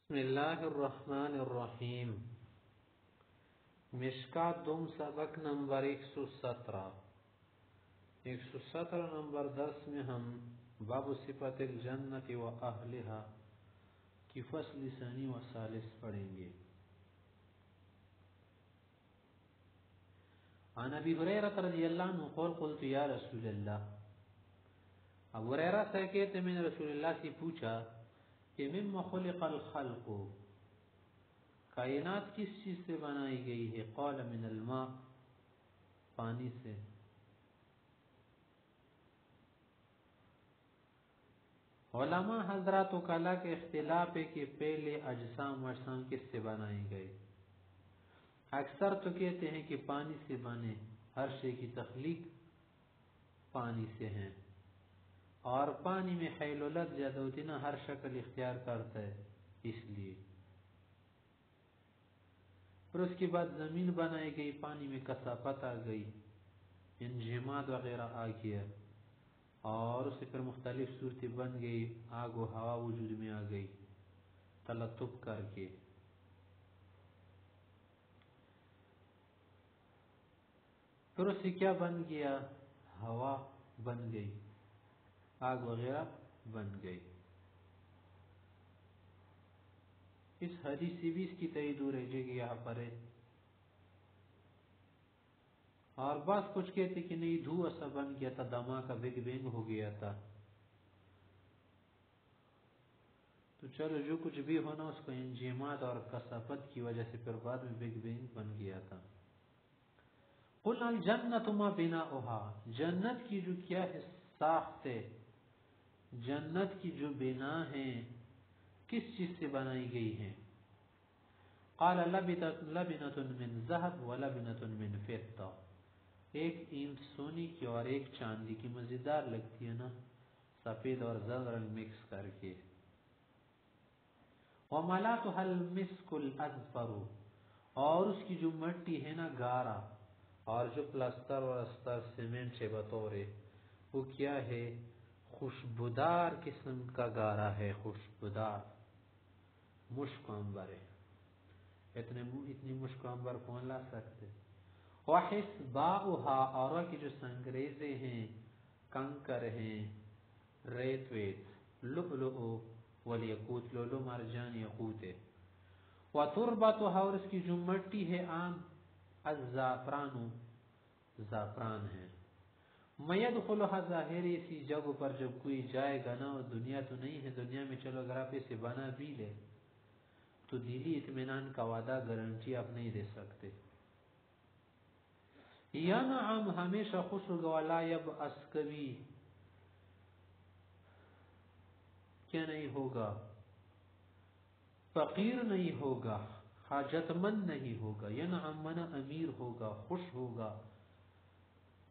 بسم اللہ الرحمن الرحیم۔ مشکات دوم سبق نمبر 117 نمبر درس میں ہم باب صفت الجنت و اہلہا کی فصل ثانی و ثالث پڑھیں گے۔ عن ابی ہریرہ رضی اللہ عنہ قول قلت یا رسول اللہ، ابو ہریرہ سے کہتے میں نے رسول اللہ سے پوچھا کہ مما خلق الخلق، کائنات کس چیز سے بنائی گئی ہے؟ قال من الماء، پانی سے۔ علماء حضرات و کلا کے اختلاف ہے کہ پہلے اجسام کس سے بنائی گئی۔ اکثر تو کہتے ہیں کہ پانی سے بنے، ہر شے کی تخلیق پانی سے ہے، اور پانی میں حیل و لد زیادہ ہوتی نا، ہر شکل اختیار کرتا ہے اس لیے۔ پھر اس کے بعد زمین بنائی گئی، پانی میں کثافت آ گئی، انجماد وغیرہ آ گیا، اور اس سے پھر مختلف صورتیں بن گئی، آگ و ہوا وجود میں آ گئی تلطف کر کے۔ پھر اس سے کیا بن گیا؟ ہوا بن گئی، آگ وغیرہ بن گئی۔ اس حدیث سے بھی اس کی تائید ہو رہی ہے یہاں پر ہے، اور بعض کچھ کہتے کہ نہیں، دھواں سا بن گیا تھا، دھماکہ بگ بینگ ہو گیا تھا۔ تو چلو جو کچھ بھی ہونا، اس کو انجماد اور کثافت کی وجہ سے پھر بعد میں بگ بینگ بن گیا تھا۔ قلنا الجنت ما بناؤها، جنت کی جو کیا ہے ساخت ہے، جنت کی جو بنا ہے کس چیز سے بنائی گئی ہے؟ قال لبنۃ من ذهب ولبنۃ من فضہ، ایک اینٹ سونے کی اور ایک چاندی کی، مزیدار لگتی ہے نا، سفید اور زرد رنگ مکس کر کے۔ وملاتها المسك الاذفر، اور اس کی جو مٹی ہے نا گارا، اور جو پلستر اور استر سیمنٹ سے بطورے، وہ کیا ہے؟ خوشبودار قسم کا گارا ہے، خوشبودار مشک عنبر ہے۔ اتنی مشک عنبر کون لا سکتے؟ وحسباؤها، اور کی جو سنگریزے ہیں، کنکر ہیں، ریت ویت، لؤلؤ والیاقوت، لؤلؤ مرجان یاقوت ہے۔ وتربتها، اور اس کی جو مٹی ہے عام، الزعفران، زعفران ہے۔ میدخلها، ظاہر اسی جگہ پر جب کوئی جائے گا نا، دنیا تو نہیں ہے، دنیا میں چلو اگر آپ اسے بنا بھی لے تو دلی اطمینان کا وعدہ گارنٹی آپ نہیں دے سکتے۔ ینعم، ہمیشہ خوش ہوگا، ولا یبأس، کبھی کیا نہیں ہوگا؟ فقیر نہیں ہوگا، حاجت مند نہیں ہوگا۔ ینعم منا امیر ہوگا، خوش ہوگا،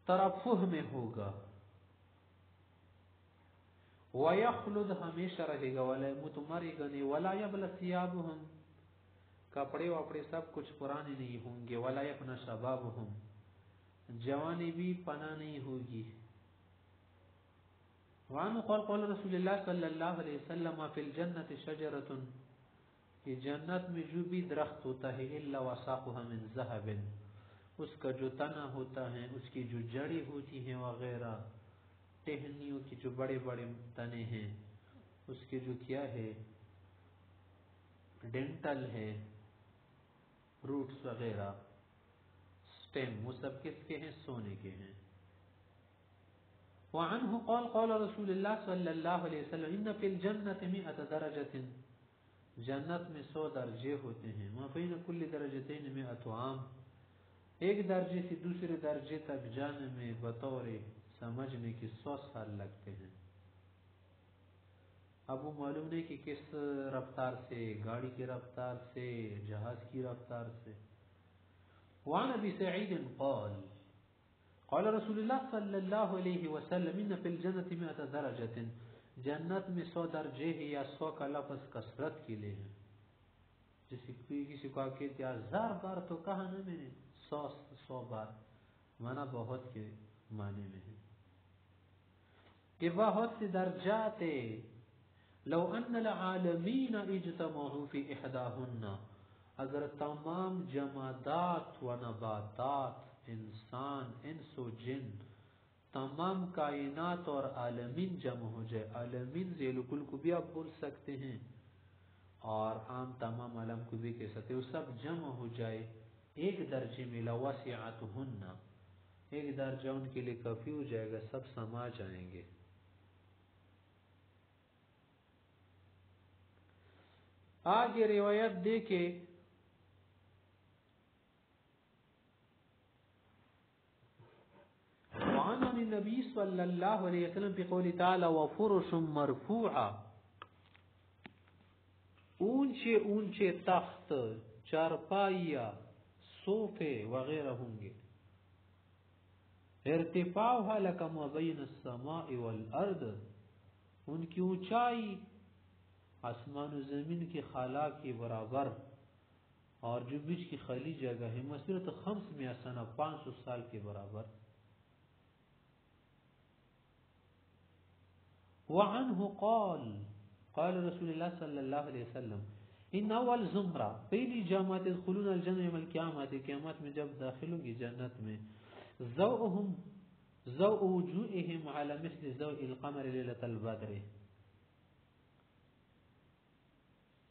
ترفہ میں ہوگا۔ وَيَخْلُدْ، ہمیشہ رہے گا، وَلَا يَمُوتُ، مرے گا نہیں۔ وَلَا يَبْلَ ثِيَابُهُمْ، کپڑے وپڑے سب کچھ پرانے نہیں ہوں گے۔ وَلَا يَفْنَى شَبَابُهُمْ، جوانی بھی پناہ نہیں ہوگی۔ وعنہ قال قال رسول اللہ صلی اللہ علیہ وسلم فی الجنت شجرۃ، کہ جنت میں جو بھی درخت ہوتا ہے، الا وساقها من ذهب، اس کا جو تنا ہوتا ہے، اس کی جو جڑیں ہوتی ہیں وغیرہ، ٹہنیوں کی جو بڑے بڑے تنے ہیں، اس کے جو کیا ہے ڈینٹل ہے، روٹس وغیرہ، سٹیم، وہ سب کس کے ہیں؟ سونے کے ہیں۔ وعنہ قال قال رسول اللہ صلی اللہ علیہ وسلم ان فی الجنت 100 درجۃ، جنت میں 100 درجے ہوتے ہیں۔ ما بین کل درجتین 100 عام، ایک درجے سے دوسرے درجے تک جانے میں بطور سمجھنے کی 100 سال لگتے ہیں۔ اب وہ معلوم نہیں کہ کس رفتار سے، گاڑی کی رفتار سے، جہاز کی رفتار سے۔ وعن ابی سعید قال قال رسول اللہ صلی اللہ علیہ وسلم ان فی الجنت 100 درجۃ، جنت میں 100 درجے ہیں، یا 100 کا لفظ کثرت کے لیے ہے۔ جیسے کسی کو کہتے 1000 بار تو کہا نا میں نے، 100 بار، مانا بہت کے معنی میں ہے کہ بہت سے درجات ہے، لو ان العالمین اجتمعوا فی احداہن، اگر تمام جمادات و نباتات، انسان، انس و جن، تمام کائنات اور عالمین جمع ہو جائے، عالمین ذیل کل کو بھی آپ بول سکتے ہیں اور عام تمام عالم کو بھی کہہ سکتے ہیں، وہ سب جمع ہو جائے ایک درجے میں، لوسعتہن، ایک درجہ ان کے لیے کافی ہو جائے گا، سب سما جائیں گے۔ آگے روایت دیکھے وعن النبی صلی اللہ علیہ وسلم بقول تعالی وفرش مرفوعہ، اونچے اونچے تخت، چارپائیاں، صوفے وغیرہ ہوں گے، ارتفاعها لکما بین السماء والارض، ان کی اونچائی آسمان و زمین کی خلا کے برابر، اور جو بیچ کی خالی جگہ ہے مسیرت 500 سنہ، 500 سال کے برابر۔ وعنہ قال قال رسول اللہ صلی اللہ علیہ وسلم ان اول زمرہ، پہلی جماعت يدخلون الجنہ یوم القیامت، قیامت میں جب داخل ہوں گی جنت میں، ضوءهم ضوء وجوہہم علی مثل ضوء القمر لیلۃ البدر،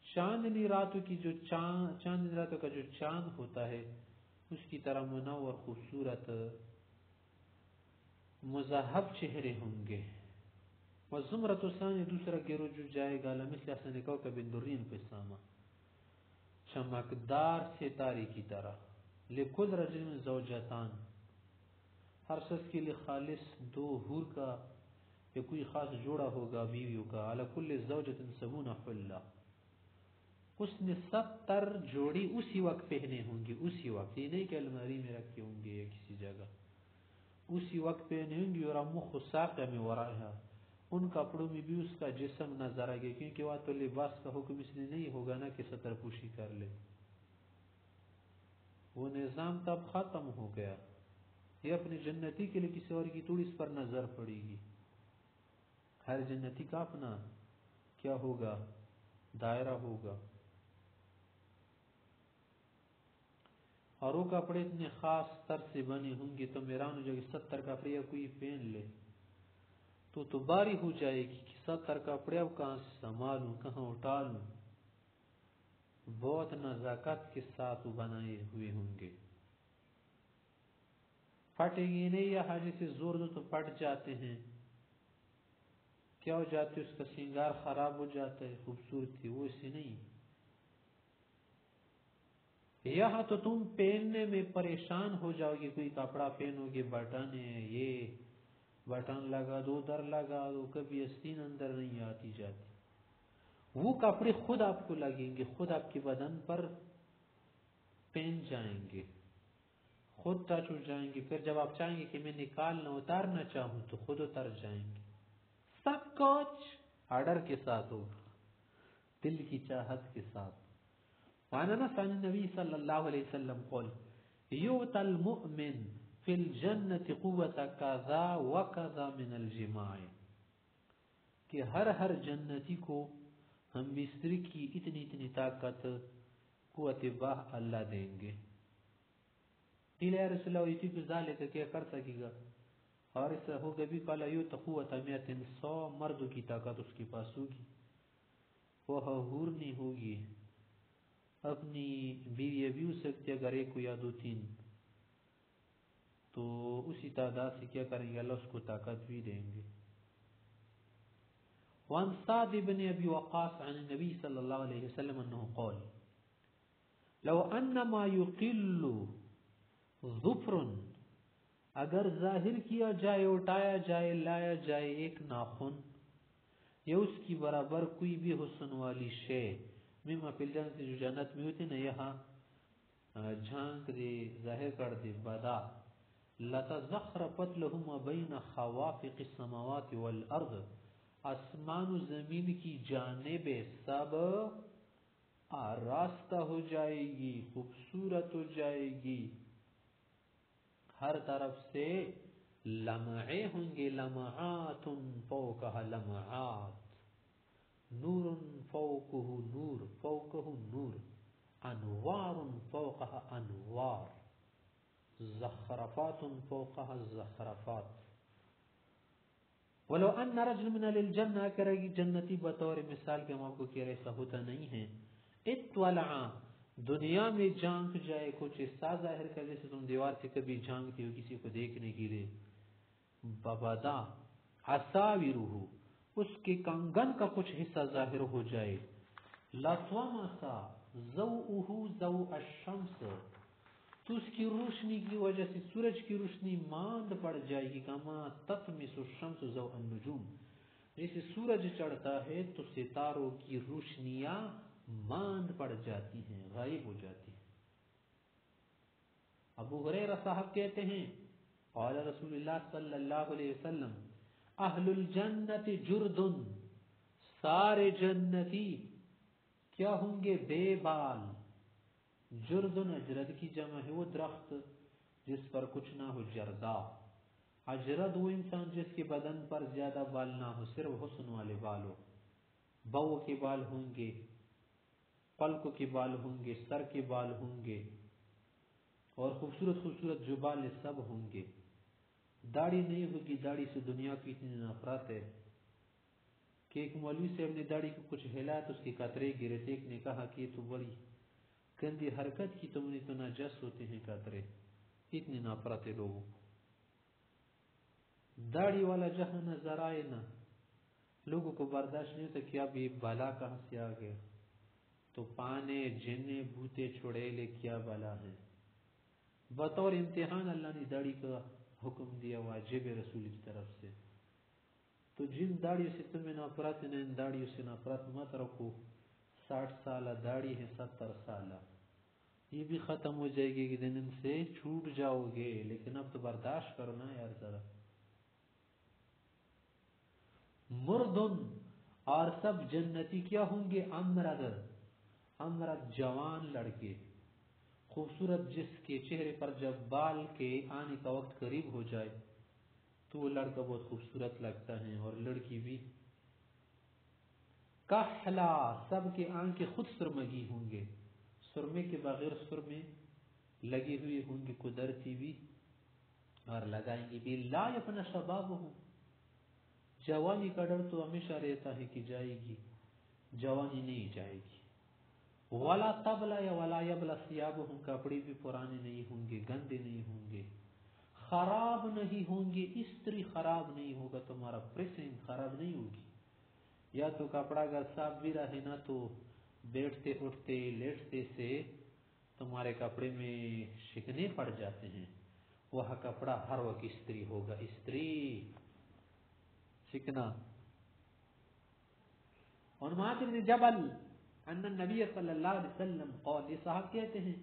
چاندنی راتوں کی جو چاندنی راتوں کا جو چاند ہوتا ہے اس کی طرح منور خوبصورت مذہب چہرے ہوں گے۔ والزمرۃ الثانی، دوسرا گروہ جو جائے گا، مثل احسن کوکب دری فی السماء، چمکدار ستارے کی طرح، لکل رجل زوجتان، ہر شخص کے لیے خالص دو حور کا یا کوئی خاص جوڑا ہوگا بیویوں کا، علی کل زوجۃ 70 حلہ، اس نے 70 جوڑی اسی وقت پہنے ہوں گے، اسی وقت، یہ نہیں کہ الماری میں رکھے ہوں گے یا کسی جگہ، اسی وقت پہنے ہوں گے۔ اور امخ ساق میں ورائها، ان کپڑوں میں بھی اس کا جسم نظر آئے گا، کیونکہ وہ تو لباس کا حکم اس لیے نہیں ہوگا نا کہ ستر پوشی کر لے، وہ نظام تب ختم ہو گیا۔ یہ اپنے جنتی کے لیے کسی اور کی تھوڑی اس پر نظر پڑے گی، ہر جنتی کا اپنا کیا ہوگا، دائرہ ہوگا، اور وہ کپڑے اتنے خاص تر سے بنے ہوں گے تو میران جو 70 کپڑے یا کوئی پہن لے تو باری ہو جائے گی کہ 70 کپڑے اب کہاں سے سنبھالوں، کہاں اٹھا لوں، بہت نزاکت کے ساتھ وہ بنائے ہوئے ہوں گے، پھٹے گی نہیں، یا حاجی سے زور دو تو پھٹ جاتے ہیں، کیا ہو جاتے، اس کا سنگار خراب ہو جاتا ہے، خوبصورتی، وہ اسے نہیں۔ یہاں تو تم پہننے میں پریشان ہو جاؤ گے، کوئی کپڑا پہنو گے، بٹن ہے، یہ بٹن لگا دو، ادھر لگا دو، کبھی استین اندر نہیں آتی جاتی، وہ کپڑے خود آپ کو لگیں گے، خود آپ کے بدن پر پہن جائیں گے، خود ٹچ ہو جائیں گے، پھر جب آپ چاہیں گے کہ میں نکالنا اتارنا چاہوں تو خود اتر جائیں گے، سب کچھ آرڈر کے ساتھ ہوگا، دل کی چاہت کے ساتھ۔ وعن انس عن النبی صلی اللہ علیہ وسلم قال یؤتی المؤمن فی الجنة قوة کذا وکذا من الجماع، کہ ہر جنتی کو ہم بستر کی اتنی طاقت، قوت باہ اللہ دیں گے۔ قیل یا رسول اللہ یؤتی بذالک، کیا کر سکے گا، اور اس ہوگا بھی، قال یؤتی قوت 100، 100 مردوں کی طاقت اس کے پاس ہوگی، وہ حور نہیں ہوگی، اپنی بیوی بھی ہو سکتی ہے اگر ایک یا دو تین، تو اسی تعداد سے کیا کریں گے، اللہ اس کو طاقت بھی دیں گے۔ وعن سعد بن ابی وقاص عن النبی صلی اللہ علیہ وسلم انه قال لو انما يقل ظفر، اگر ظاہر کیا جائے، اٹھایا جائے، لایا جائے ایک ناخن یا اس کی برابر کوئی بھی حسن والی شے، مما فی الجنت، جو جنت میں ہوتی نا، یہاں جھانک دے، ظاہر کر دے بدا، لتزخرفت لہما بین خوافق السماوات والارض، آسمان و زمین کی جانب سب آراستہ ہو جائے گی، خوبصورت ہو جائے گی، ہر طرف سے لمعے ہوں گے، لمعات فوقها لمعات، نور فوقه نور فوقه نور انوار فوقها انوار زخرفات فوقها الزخرفات ولو ان رجل من الجنہ کرے گی جنتی بطور مثال کے ہم آپ کو کہہ رہے ایسا ہوتا نہیں ہے اطلع دنیا میں جھانک جائے کچھ ایسا ظاہر کر جیسے تم دیوار سے کبھی جھانکتی ہو کسی کو دیکھنے کے لیے ببدا اساورہ اس کے کنگن کا کچھ حصہ ظاہر ہو جائے لطمسا ضوءہ ضوء الشمس تو اس کی روشنی کی وجہ سے سورج کی روشنی ماند پڑ جائے گی کما تطمس الشمس ضوء النجوم جیسے سورج چڑھتا ہے تو ستاروں کی روشنیاں ماند پڑ جاتی ہیں غائب ہو جاتی ہیں ابو ہریرہ صاحب کہتے ہیں قال رسول اللہ صلی اللہ علیہ وسلم اہل الجنت جردن سارے جنتی کیا ہوں گے بے بال جردن اجرد کی جمع ہے وہ درخت جس پر کچھ نہ ہو جردا اجرد وہ انسان جس کے بدن پر زیادہ بال نہ ہو صرف حسن والے بال ہو بو کے بال ہوں گے پلکوں کے بال ہوں گے سر کے بال ہوں گے اور خوبصورت خوبصورت جو بال سب ہوں گے داڑھی نہیں ہوگی داڑھی سے دنیا کی اتنی نفرت ہے کہ ایک مولوی صاحب نے داڑھی کو کچھ ہلایا تو اس کے قطرے گرے تھے ایک نے کہا کہ یہ تو بڑی گندی حرکت کی تم نے تو نجس ہوتے ہیں قطرے اتنی نفرت ہے لوگوں کو داڑھی والا جہاں نظر آئے نا لوگوں کو برداشت نہیں ہوتا کہ اب یہ بلا کہاں سے آ گیا تو پانے جنے بھوتے چھڑیلے کیا بلا ہے بطور امتحان اللہ نے داڑھی کا حکم دیا واجب رسول کی طرف سے تو جن داڑیوں سے تمہیں نفرت ہے ان داڑیوں سے نفرت مت رکھو 60 سالہ داڑھی ہے 70 سالہ یہ بھی ختم ہو جائے گی کہ دن ان سے چھوٹ جاؤ گے لیکن اب تو برداشت کرنا یار ذرا مردن اور سب جنتی کیا ہوں گے امرد جوان لڑکے خوبصورت جس کے چہرے پر جب بال کے آنے کا وقت قریب ہو جائے تو وہ لڑکا بہت خوبصورت لگتا ہے اور لڑکی بھی کحلا سب کے آنکھیں خود سرمگی ہوں گے سرمے کے بغیر سرمے لگی ہوئی ہوں گی قدرتی بھی اور لگائیں گے بھی لا اپنا شباب ہوں جوانی کا ڈر تو ہمیشہ رہتا ہے کہ جائے گی جوانی نہیں جائے گی ولا تبلا یا ولا یبلا ثیابہم کپڑے بھی پرانے نہیں ہوں گے گندے نہیں ہوں گے خراب نہیں ہوں گے استری خراب نہیں ہوگا تمہارا پریسنگ خراب نہیں ہوگی یا تو کپڑا اگر صاف بھی رہے نا تو بیٹھتے اٹھتے لیٹتے سے تمہارے کپڑے میں شکنے پڑ جاتے ہیں وہ کپڑا ہر وقت استری ہوگا استری شکنا اور معاذ بن جبل ان النبی صلی اللہ علیہ وسلم قال یہ صاحب کہتے ہیں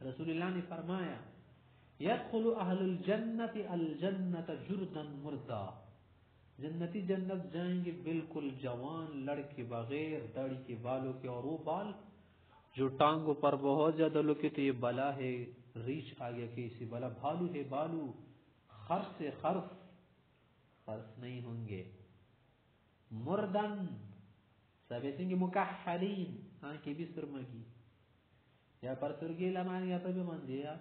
رسول اللہ نے فرمایا يدخل اہل الجنت الجنت جردا مردا جنتی جنت جائیں گے بالکل جوان لڑکے بغیر داڑھی کے بالوں کے اور وہ بال جو ٹانگوں پر بہت زیادہ لوگ کہتے یہ بلا ہے ریچھ آ گیا کہ اسی بلا بھالو ہے بالو خرس سے خرس نہیں ہوں گے مردن سبیتیں گے مکحلین آنکھیں بھی سرمگی یا پر سرگی لمان یا پر بھی من دیا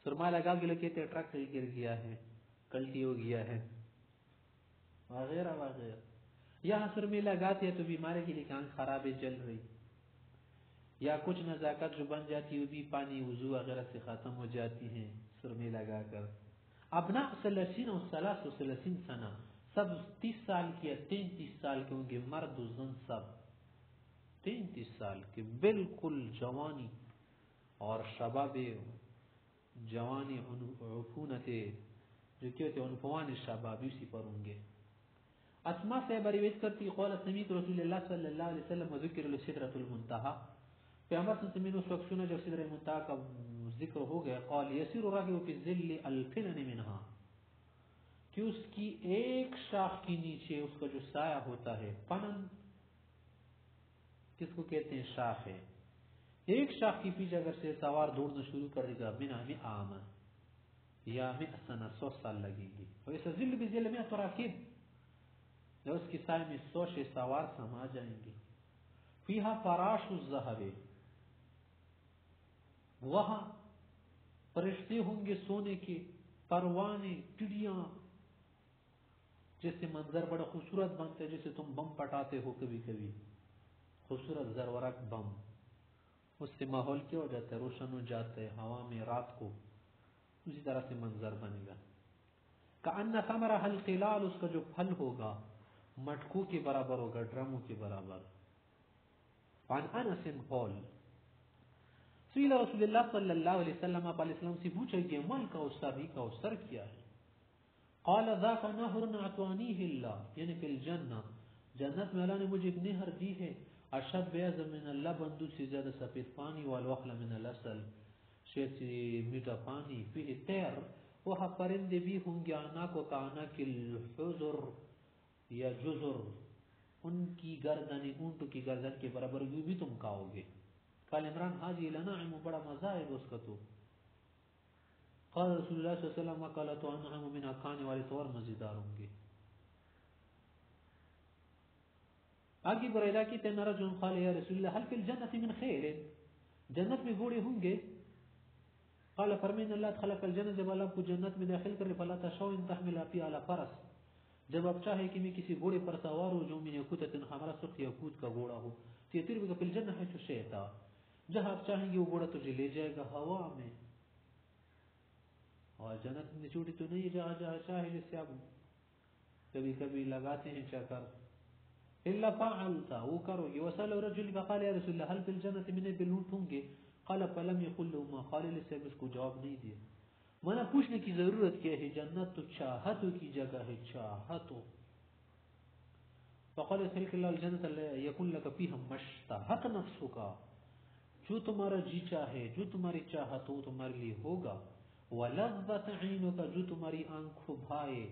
سرما لگا کے لوگ کہتے ٹرک گر گیا ہے کلٹی ہو گیا ہے وغیرہ وغیرہ یہاں سرمی لگاتے ہیں تو بیماری کے لیے آنکھ خراب جل رہی یا کچھ نزاکت جو بن جاتی وہ بھی پانی وضو وغیرہ سے ختم ہو جاتی ہیں سرمی لگا کر ابناء 30 و 33 سنہ سب 30 سال کے 33 سال کے ہوں گے مرد و زن سب 33 سال کے بالکل جوانی اور شباب جوانی عفونت جو کہتے ہیں عنفوان شباب اسی پر ہوں گے اسماء سے روایت کرتی قول سمیت رسول اللہ صلی اللہ علیہ وسلم ذکر لسدرۃ المنتہا پیغمبر صلی اللہ علیہ وسلم اس وقت سنا جب سدرۃ المنتہا کا ذکر ہو گیا قال یسیر الراکب فی الظل الفنن منها کہ اس کی ایک شاخ کے نیچے اس کا جو سایہ ہوتا ہے پنن کس کو کہتے ہیں شاخ ہے ایک شاخ کے پیچھے اگر سے سوار دوڑنا شروع کر دے گا منہ میں عام یا 100 سال لگیں گے اور اس ذل بذل میں تراکب اس کی سائے میں 100 شہ سوار سما جائیں گے. فیہا فراش الذہب، وہاں فرشتے ہوں گے سونے کے، پروانے، ٹڈیاں. جیسے منظر بڑا خوبصورت بنتا ہے، جیسے تم بم پٹاتے ہو کبھی کبھی، خوبصورت زرورق بم، اس سے ماحول کیا ہو جاتا ہے، روشن ہو جاتا ہے ہوا میں رات کو. اسی طرح سے منظر بنے گا. کأن ثمرہ القلال، اس کا جو پھل ہوگا مٹکوں کے برابر ہوگا، ڈرموں کے برابر. عن انس قال سئل رسول اللہ صلی اللہ علیہ وسلم، آپ علیہ السلام سے پوچھا کہ مل کوثر، بھی کوثر کیا ہے؟ قال ذاک نہر اعطانیہ اللہ، یعنی فی الجنہ، جنت میں اللہ نے مجھے ایک نہر دی ہے، اشد بیاض من اللبن، دودھ سے زیادہ سفید پانی، والوخل من العسل، شہد سے میٹھا پانی، فیہ طیر، وہاں پرندے بھی ہوں گے، عناق و کعناق الحجر یا جزر، ان کی گردن اونٹوں کی گردن کے برابر، وہ بھی تم کھاؤ گے. قال عمران حاجی لنعم، بڑا مزہ ہے اس کا. تو قال رسول اللہ صلی اللہ علیہ وسلم قال تو انعم من کھانے والے تو اور مزیدار ہوں گے. آگے بریدہ کی تین رجل قال یا رسول اللہ هل فی الجنت من خیر، جنت میں گھوڑے ہوں گے؟ قال فرمین اللہ خلق الجنت، جب اللہ کو جنت میں داخل کرے، فلا تشاؤ ان تحمل فی علی فرس، جب آپ چاہے کہ میں کسی گھوڑے پر سوار ہوں جو من یقوتۃ حمراء، سرخ یاقوت کا گھوڑا ہو، تیتر بک فی الجنہ حیث شئت، جہاں آپ چاہیں گے وہ گھوڑا تجھے لے جائے گا ہوا میں. اور جنت میں چھوٹی تو نہیں، جہاں جہاں چاہے، جس سے آپ کبھی کبھی لگاتے ہیں چکر. الا فعلت، وہ کرو گے. وسأل رجل فقال یا رسول اللہ هل فی الجنت من بلوٹ ہوں گے؟ قال فلم يقل له ما قال، سے اس کو جواب نہیں دیا. مانا پوچھنے کی ضرورت کیا ہے، جنت تو چاہتوں کی جگہ ہے، چاہتوں. فقال يسألك الله الجنة يكون لك فيها ما اشتهت نفسك، جو تمہارا جی چاہے، جو تمہاری چاہت ہو تمہارے لیے ہوگا. ولذت عینک، جو تمہاری آنکھ بھائے،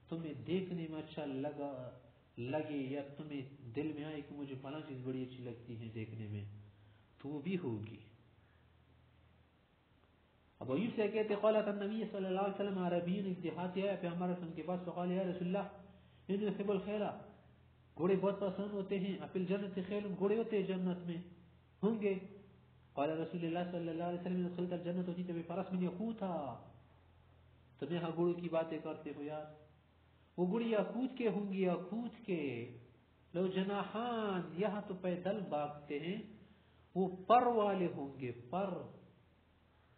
تمہیں دیکھنے میں اچھا لگے، یا تمہیں دل میں آئے کہ مجھے فلاں چیز بڑی اچھی لگتی ہے دیکھنے میں، تو وہ بھی ہوگی. ابو ایوب سے کہتے قالت النبی صلی اللہ علیہ وسلم، عربین ایک دیہاتی آیا پیغمبر اسلام کے پاس، فقال یا رسول اللہ ان يحب الخیل، گھوڑے بہت پسند ہوتے ہیں، اپل جنت خیل، گھوڑے ہوتے ہیں جنت میں، ہوں گے؟ قال رسول اللہ صلی اللہ علیہ وسلم دخلت الجنت ہوتی تبھی فرس من یقوتھا، تم یہاں گھوڑوں کی باتیں کرتے ہو یار، وہ گھوڑے یاقوت کے ہوں گے، یاقوت کے. لو جناحان، یہاں تو پیدل بھاگتے ہیں، وہ پر والے ہوں گے، پر.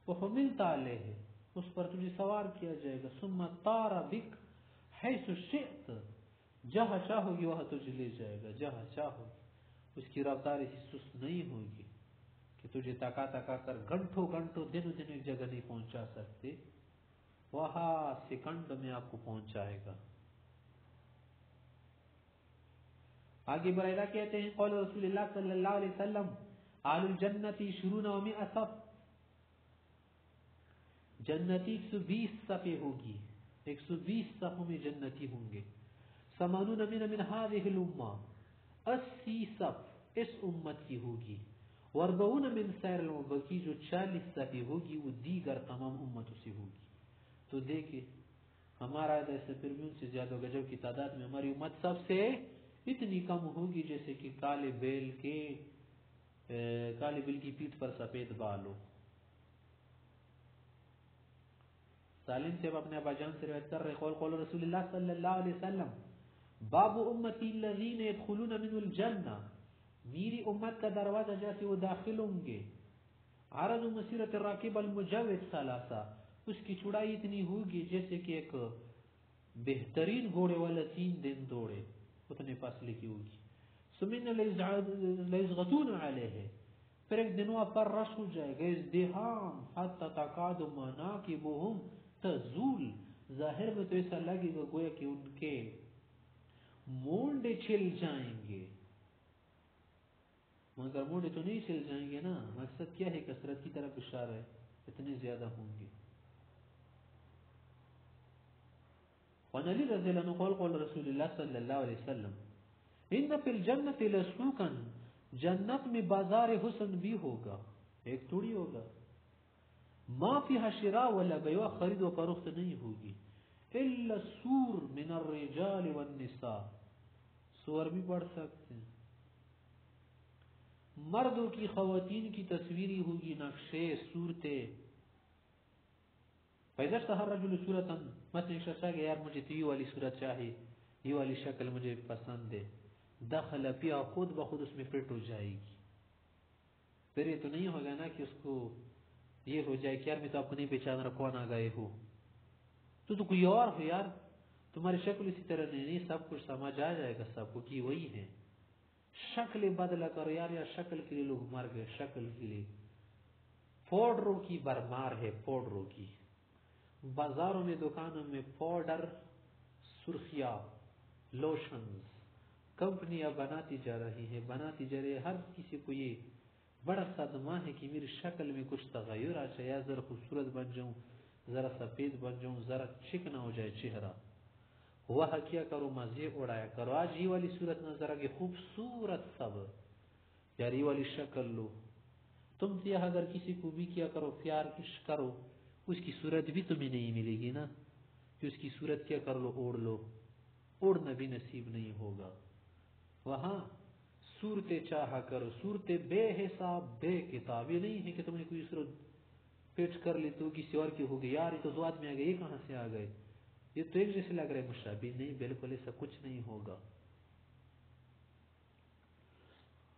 وہ حملت علیہ، اس پر تجھے سوار کیا جائے گا. ثم طار بک حیث شئت، جہاں چاہو گی وہاں تجھے لے جائے گا، جہاں چاہو گی. اس کی رفتار ایسی سست نہیں ہوگی کہ تجھے تکا تکا کر گھنٹوں گھنٹوں دنوں دن ایک جگہ نہیں پہنچا سکتے، وہاں سیکنڈ میں آپ کو پہنچائے گا. آگے برائدہ کہتے ہیں قول رسول اللہ صلی اللہ علیہ وسلم آل الجنت شرون و مئہ صف، جنتی 120 صفیں ہوگی، 120 صفوں میں جنتی ہوں گے. سمانون من هذه الامہ، 80 صف اس امت کی ہوگی. وربعون من سائر الامم، بلکہ جو 40 صفیں ہوگی وہ دیگر تمام امتوں سے ہوگی. تو دیکھیں ہمارا ایسے پھر بھی ان سے زیادہ ہوگا، جب کی تعداد میں ہماری امت سب سے اتنی کم ہوگی جیسے کہ کالے بیل کی پیٹھ پر سفید بال ہو. سالم سے اپنے ابا جان سے روایت کر رہے قول رسول اللہ صلی اللہ علیہ وسلم باب امتی الذین يدخلون من الجنہ، میری امت کا دروازہ جیسے وہ داخل ہوں گے. عرض مسیرت الراکب المجوز ثلاثہ، اس کی چوڑائی اتنی ہوگی جیسے کہ ایک بہترین گھوڑے والا 3 دن دوڑے، اتنے فاصلے کی ہوگی. سمین لیزغتون علیہ، پھر ایک دنوں پر رش ہو جائے گا. ازدحام حتی تقاد مناکبہم تزول، ظاہر میں تو ایسا لگے گا گویا کہ ان کے مونڈے چھل جائیں گے، مگر مونڈے تو نہیں چھل جائیں گے نا. مقصد کیا ہے؟ کثرت کی طرف اشارہ ہے، اتنے زیادہ ہوں گے. ونعلی رضی اللہ عنہ قول رسول اللہ صلی اللہ علیہ وسلم ان فی الجنت لسوقا، جنت میں بازار حسن بھی ہوگا، ایک توڑی ہوگا. ما فیہا شراء ولا بیع، خرید و فروخت نہیں ہوگی. الا السور من الرجال والنساء، سور بھی پڑھ سکتے ہیں. مردوں کی خواتین کی تصویری ہوگی نقشے صورتیں. فَإِذَا اشْتَهَى الرَّجُلُ صُورَةً مثلا ایک شخص کہ یار مجھے تو یہ والی صورت چاہیے، یہ والی شکل مجھے پسند ہے، دخل فیہا خود بخود اس میں فٹ ہو جائے گی. پھر یہ تو نہیں ہوگا نا کہ اس کو یہ ہو جائے کہ یار میں تو آپ کو نہیں پہچان رہا، کون آ گئے ہو، تو کوئی اور ہو یار، تمہاری شکل اسی طرح نہیں. سب کچھ سمجھ آ جائے گا سب کو کہ وہی ہے. شکل بدلا کرو یار شکل کے لیے لوگ مر گئے. شکل کے لیے پاؤڈروں کی برمار ہے. پاؤڈروں کی بازاروں میں دکانوں میں پاؤڈر، سرخیاں، لوشنز کمپنیاں بناتی جا رہی ہے، بناتی جا رہی ہے. ہر کسی کو یہ بڑا صدمہ ہے کہ میری شکل میں کچھ تغیر آ جائے، ذرا خوبصورت بن جاؤں، ذرا سفید بن جاؤں، ذرا چکنا ہو جائے چہرہ. وہ کیا کرو مزے اڑایا کرو. آج یہ والی صورت نظر آگے خوبصورت سب یار یہ والی شکل لو. تم تو اگر کسی کو بھی کیا کرو پیار عشق کرو، اس کی صورت بھی تمہیں نہیں ملے گی نا، کہ اس کی صورت کیا کر لو اوڑھ لو، اوڑھنا بھی نصیب نہیں ہوگا. وہاں صورتیں چاہا کرو، صورتیں بے حساب بے کتاب. یہ نہیں ہے کہ تم نے کوئی صورت پیٹ کر لی تو کسی اور کی ہوگی، یار یہ تو دو آدمی آ گئے، یہ کہاں سے آ گئے، یہ تو ایک جیسے لگ رہے مشابہ. نہیں، بالکل ایسا کچھ نہیں ہوگا.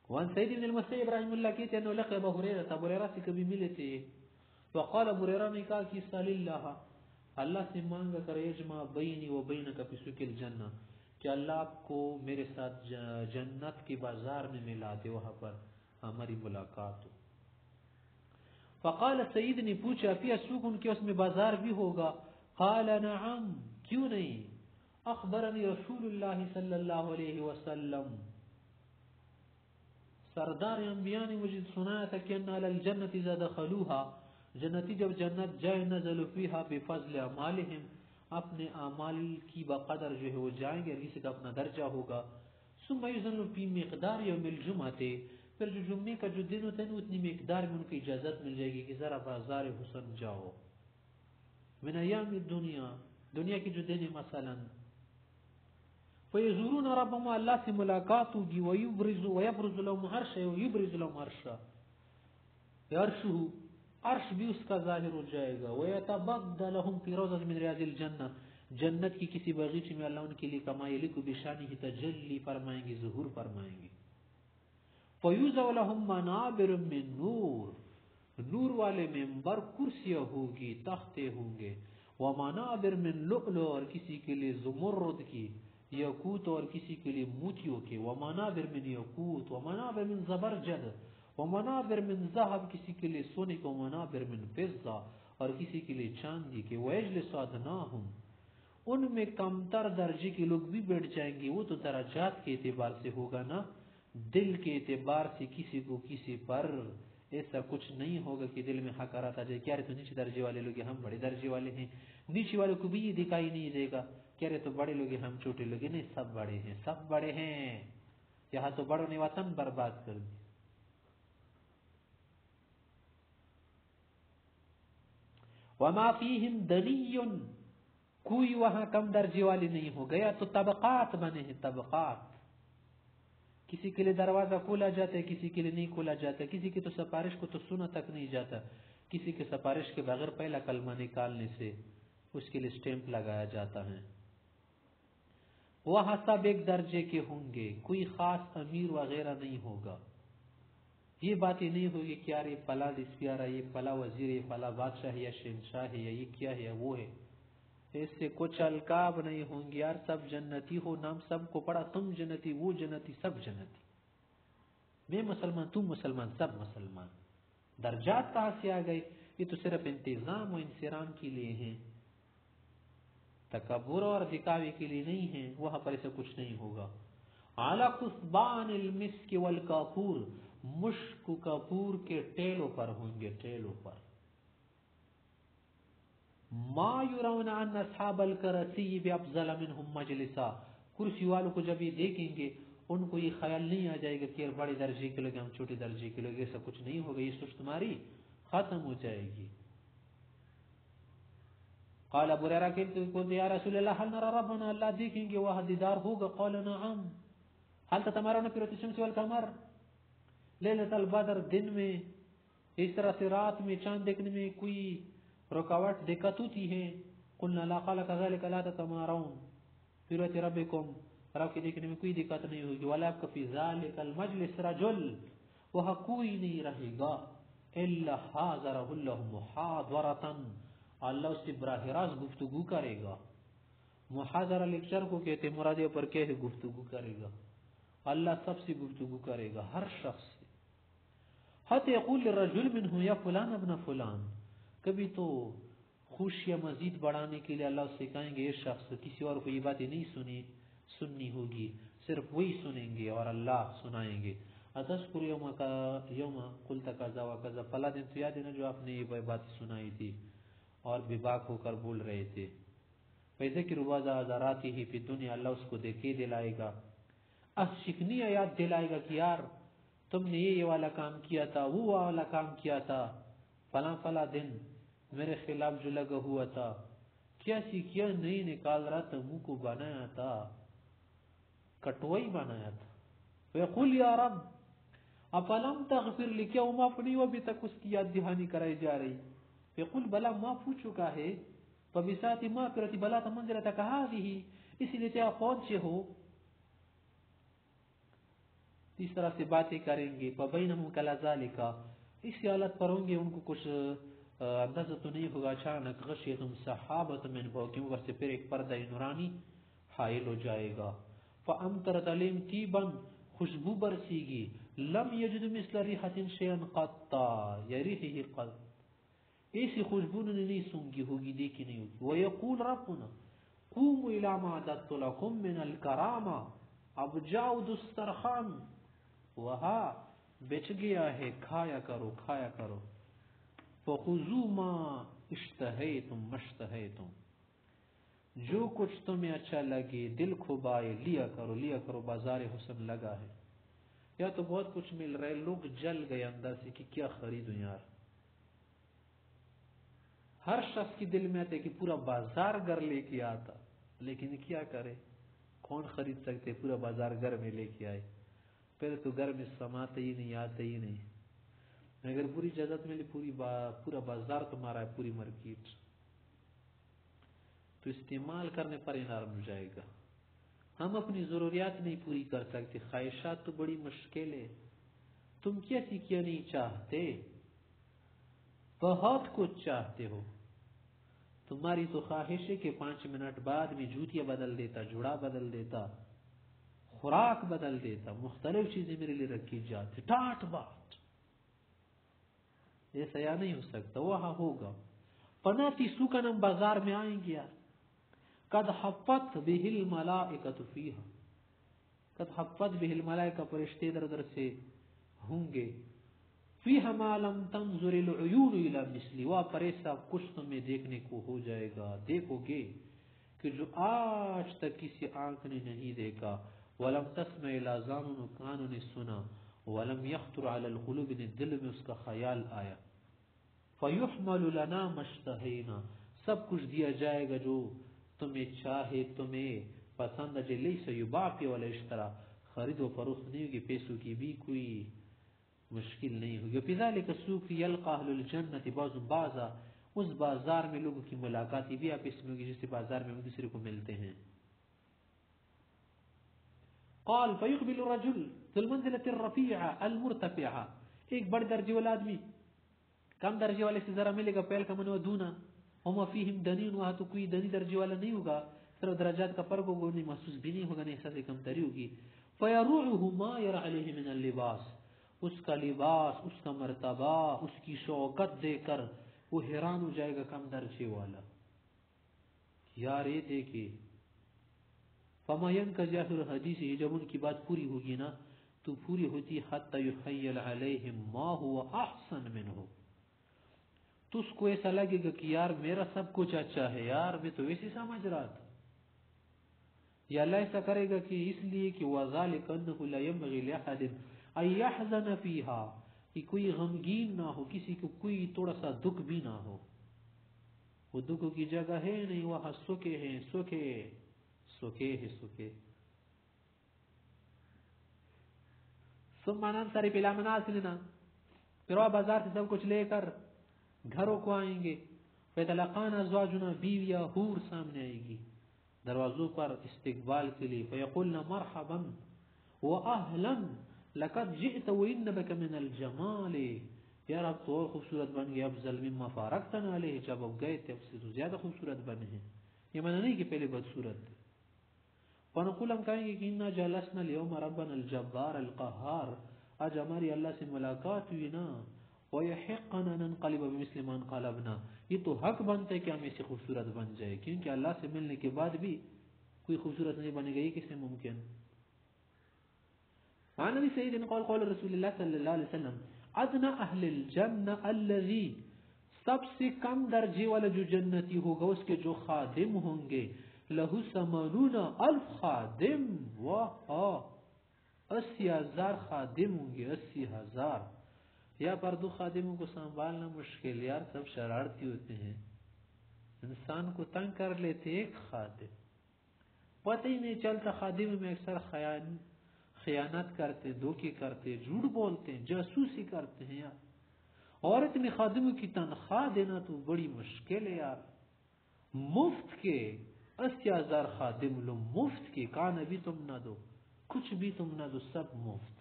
وان سید بن المسیب رحمہ اللہ کہتے ہیں انہو لقی ابو ہریرہ، ابو ہریرہ سے کبھی ملے تھے. وقال ابو ہریرہ نے کہا کہ سال اللہ سے مانگا کر یجمع بینی و بینک فی سوق الجنہ، کہ اللہ آپ کو میرے ساتھ جنت کے بازار میں ملا دے، وہاں پر ہماری ملاقات ہو. فقال سعید نے پوچھا فی السوق، ان کے اس میں بازار بھی ہوگا؟ قال نعم، کیوں نہیں. اخبرنی رسول اللہ صلی اللہ علیہ وسلم، سردار انبیاء نے مجھے سنایا تھا کہ ان علی الجنت اذا دخلوها، جنتی جب جنت جائے، نزل فیہا بفضل اعمالہم، اپنے اعمال کی بقدر جو ہے وہ جائیں گے، کسی کا اپنا درجہ ہوگا. ثم یذن فی مقدار یوم الجمعہ، پھر جو جمعے کا جو دن ہوتا ہے اتنی مقدار میں ان کو اجازت مل جائے گی کہ ذرا بازار حسن جاؤ. من ایام الدنیا، دنیا کی جو دن ہے مثلا. فیزورون ربهم، اللہ سے ملاقات ہوگی. ویبرز لهم عرشا، ویبرز لهم عرشا، عرشہ، عرش بھی اس کا ظاہر ہو جائے گا. ویتبدل لهم فی روضۃ من ریاض الجنہ، جنت کی کسی باغیچے میں اللہ ان کے لیے کما یلق بشانہ تجلی فرمائیں گے، ظہور فرمائیں گے. فیوضع لهم منابر من نور، نور والے ممبر، کرسیاں ہوگی، تختے ہوں گے. ومنابر من لؤلؤ، اور کسی کے لیے زمرد کی، یاقوت، اور کسی کے لیے موتیوں کے. ومنابر من یاقوت، ومنابر من زبرجد، ومنابر من ذهب، کسی کے لیے سونے کو. ومنابر من فضہ، اور کسی کے لیے چاندی کے. ویجلس ادناہم، ان میں کمتر درجے کے لوگ بھی بیٹھ جائیں گے. وہ تو درجات کے اعتبار سے ہوگا نا، دل کے اعتبار سے کسی کو کسی پر ایسا کچھ نہیں ہوگا کہ دل میں حقارت آ جائے کہ یار تو نیچے درجے والے لوگ ہیں، ہم بڑے درجے والے ہیں. نیچے والے کو بھی یہ دکھائی نہیں دے گا کہ ارے تو بڑے لوگ ہیں، ہم چھوٹے لوگ ہیں. نہیں، سب بڑے ہیں، سب بڑے ہیں. یہاں تو بڑوں نے وطن برباد کر دی. وما فیہم دنی، کوئی وہاں کم درجے والے نہیں ہو گیا. تو طبقات بنے ہیں، طبقات. کسی کے لیے دروازہ کھولا جاتا ہے، کسی کے لیے نہیں کھولا جاتا. کسی کی تو سفارش کو تو سنا تک نہیں جاتا، کسی کے سفارش کے بغیر پہلا کلمہ نکالنے سے اس کے لیے سٹیمپ لگایا جاتا ہے. وہاں سب ایک درجے کے ہوں گے، کوئی خاص امیر وغیرہ نہیں ہوگا. یہ باتیں نہیں ہوگی کہ یار یہ فلاں اسپیارا، یہ فلاں وزیر، یہ فلاں بادشاہ ہے یا شہنشاہ ہے یا یہ کیا ہے یا وہ ہے. اس سے کچھ القاب نہیں ہوں گے. یار سب جنتی ہو، نام سب کو پڑا، تم جنتی، وہ جنتی، سب جنتی. میں مسلمان، تم مسلمان، سب مسلمان. درجات کہاں سے آ گئے؟ یہ تو صرف انتظام و انصرام کے لیے ہیں، تکبر اور دکھاوے کے لیے نہیں ہیں. وہاں پر ایسا کچھ نہیں ہوگا. علی قصبان المسک والکافور، مشک و کافور کے ٹیلوں پر ہوں گے، ٹیلوں پر. ما یرون ان اصحاب الکرسی بافضل منهم مجلسا، کرسی والوں کو جب یہ دیکھیں گے ان کو یہ خیال نہیں آ جائے گا کہ بڑے درجے کے لوگ ہم چھوٹے درجے کے لوگ. ایسا کچھ نہیں ہوگا. یہ سوچ تمہاری ختم ہو جائے گی. قال ابو ہریرہ کہتے ہیں یا رسول اللہ هل نرى ربنا، اللہ دیکھیں گے، وہ دیدار ہوگا؟ قال نعم، حالت تمارون پر الشمس والقمر لیلۃ البدر دن میں اس طرح سے رات میں چاند دیکھنے میں کوئی رکاوٹ دقت ہوتی ہے؟ قلنا لا قال كذلك لا تتمارون فی رؤیت ربکم، رب کے دیکھنے میں کوئی دقت نہیں ہوگی. ولا فی ذلک المجلس رجل، وہاں کوئی نہیں رہے گا الا حاضرہ اللہ محاضرۃ، اللہ اس سے براہ راست گفتگو کرے گا. محاضرہ لیکچر کو کہتے ہیں، مرادیوں پر کہتے گفتگو کرے گا. اللہ سب سے گفتگو کرے گا، ہر شخص سے. حتی یقول للرجل منه یا فلان ابن فلان، کبھی تو خوشیاں مزید بڑھانے کے لیے اللہ سے کہیں گے یہ شخص کسی اور کو یہ باتیں نہیں سننی ہوگی، صرف وہی سنیں گے اور اللہ سنائیں گے. اتذکر یوم قلت کذا و کذا، فلا دن تو یاد ہے نا جو آپ نے یہ بات سنائی تھی اور بے باک ہو کر بول رہے تھے. فیذکر بعض آزاراته فی الدنیا، اللہ اس کو دیکھے دلائے گا، شکنی یاد دلائے گا کہ یار تم نے یہ والا کام کیا تھا، وہ والا کام کیا تھا، فلاں فلاں دن میرے خلاف جو لگا ہوا تھا، کیا کیا نہیں نکال رہا تھا، منہ کو بنایا تھا، کٹوائی بنایا تھا. فیقول یا رب افلم تغفر لی، کیا معاف نہیں ہوا ابھی تک اس کی یاد دہانی کرائی جا رہی. فیقول بلا معاف ہو چکا ہے، فبساط مغفرتی بلغت منزلتک هذه، اسی لیے آپ پہنچے ہو. اس طرح سے باتیں کریں گے. فبینہم کذالک، اسی حالت پر ہوں گے، ان کو کچھ اندازہ تو نہیں ہوگا. اچانک غشیتہم سحابۃ من فوقہم، اوپر سے پھر ایک پردہ نورانی حائل ہو جائے گا. فامطرت علیہم طیبا، خوشبو برسے گی. لم یجدوا مثل ریحۃ شیئا قط، یا ریحہ قط، ایسی خوشبو انہوں نے نہیں سونگی ہوگی، دیکھی نہیں ہوگی. ویقول ربنا قوموا الی ما اعددت لکم من الکرامہ، اب جاؤ دسترخوان وہاں بچ گیا ہے، کھایا کرو کھایا کرو. فخذوا ما اشتہیتم مشتہیتم، جو کچھ تمہیں اچھا لگے دل کھبائے لیا کرو. بازار حسن لگا ہے، یا تو بہت کچھ مل رہا ہے، لوگ جل گئے اندر سے کہ کیا خریدوں یار. ہر شخص کی دل میں آتا ہے کہ پورا بازار گھر لے کے آتا، لیکن کیا کرے، کون خرید سکتے، پورا بازار گھر میں لے کے آئے. پہلے تو گھر میں سماتے ہی نہیں، آتے ہی نہیں. اگر پوری اجازت ملی پورا بازار تمہارا ہے، پوری مارکیٹ، تو استعمال کرنے پر ہی نرم ہو جائے گا. ہم اپنی ضروریات نہیں پوری کر سکتے، خواہشات تو بڑی مشکل ہے. تم کیا نہیں چاہتے، بہت کچھ چاہتے ہو. تمہاری تو خواہش ہے کہ 5 منٹ بعد میں جوتیاں بدل دیتا، جوڑا بدل دیتا، خوراک بدل دیتا، مختلف چیزیں میرے لیے رکھی جاتی. ٹاٹ بات، ایسا یا نہیں ہو سکتا، وہاں ہوگا. فناتی سکنم، بازار میں آئیں گے. قد حفت به الملائکۃ فیہا، قد حفت به الملائکہ، فرشتے در در سے ہوں گے. فیہا ما لم تنظر العیون الی مثلی، وہاں پر ایسا کچھ تمہیں دیکھنے کو ہو جائے گا، دیکھو گے کہ جو آج تک کسی آنکھ نے نہیں دیکھا. ولم تسمع الاذان، کانوں نے سنا. ولم یخطر علی القلوب، دل میں اس کا خیال آیا. فیحمل لنا مشتہینا، سب کچھ دیا جائے گا جو تمہیں چاہے، تمہیں پسند ہے. لیس یباع ولا اشترا، خرید و فروخت نہیں ہوگی، پیسوں کی بھی کوئی مشکل نہیں ہوگی. فی ذلک السوق یلقى اہل الجنۃ بعضهم بعضا، اس بازار میں لوگوں کی ملاقات بھی آپ اس میں ہوگی جیسے بازار میں ایک دوسرے کو ملتے ہیں. قال فيقبل الرجل ذو المنزلة الرفيعة المرتفعة، ایک بڑے درجے والا آدمی کم درجے والے سے ذرا ملے گا. پہل کا من و دونا، وما فیہم دنین، وہاں تو کوئی دنی درجے والا نہیں ہوگا، صرف درجات کا فرق ہوگا، انہیں محسوس بھی نہیں ہوگا، نہیں احساس کم تری ہوگی. فیروعه ما يرى عليه من اللباس، اس کا لباس، اس کا مرتبہ، اس کی شوکت دے کر وہ حیران ہو جائے گا کم درجے والا، یار یہ دیکھے. فما ينقضي آخر حدیث، جب ان کی بات پوری ہوگی نا تو پوری ہوتی. حتی یحیل علیہم ما هو احسن منه، تو اس کو ایسا لگے گا کہ یار میرا سب کچھ اچھا ہے، یار میں تو ویسے سمجھ رہا تھا. یا اللہ ایسا کرے گا کہ اس لیے کہ وذالک انه لا ينبغي لاحد ان يحزن فيها، کہ کوئی غمگین نہ ہو، کسی کو کوئی تھوڑا سا دکھ بھی نہ ہو. وہ دکھ کی جگہ ہے نہیں، وہاں سکے ہیں، سکے سکے ہے سکے. ثم ننصرف الى منازلنا، پھر وہ بازار سے سب کچھ لے کر گھروں کو آئیں گے. فیتلقانا ازواجنا، بیویا حور سامنے آئے گی دروازوں پر استقبال کے لیے. فیقولنا مرحبا واہلا لقد جئت وانبک من الجمال، یار اب تو اور خوبصورت بن گئے، افضل مما فارقتنا علیہ، جب اب گئے تھے اب سے تو زیادہ خوبصورت بنے ہیں، یہ معنی نہیں کہ پہلے بدصورت تھے. فنقول ہم کہیں گے کہ انا جلسنا اليوم ربنا الجبار القہار، آج ہماری اللہ سے ملاقات ہوئی نا. وَيَحِقَّنَا نَنْقَلِبَ بِمِثْلِ مَا انْقَلَبْنَا، یہ تو حق بنتا ہے کہ ہم ایسے خوبصورت بن جائے، کیونکہ اللہ سے ملنے کے بعد بھی کوئی خوبصورت نہیں بنے گا، یہ کیسے ممکن. وعن ابي سعيد قال قال رسول الله صلی اللہ علیہ وسلم ادنى اہل الجنہ الذي، سب سے کم درجے والا جو جنتی ہوگا اس کے جو خادم ہوں گے، لہو 80,000 خادم، واہ 80,000 خادم ہوں گے، 80,000. یا پر دو خادموں کو سنبھالنا مشکل، یار سب شرارتی ہوتے ہیں، انسان کو تنگ کر لیتے. ایک خادم پتہ ہی نہیں چلتا، خادم میں اکثر خیانت کرتے، دھوکے کرتے، جھوٹ بولتے ہیں، جاسوسی کرتے ہیں یار. اور اتنے خادموں کی تنخواہ دینا تو بڑی مشکل ہے یار. مفت کے 80,000 خادم لو، مفت کے، کان بھی تم نہ دو، کچھ بھی تم نہ دو، سب مفت.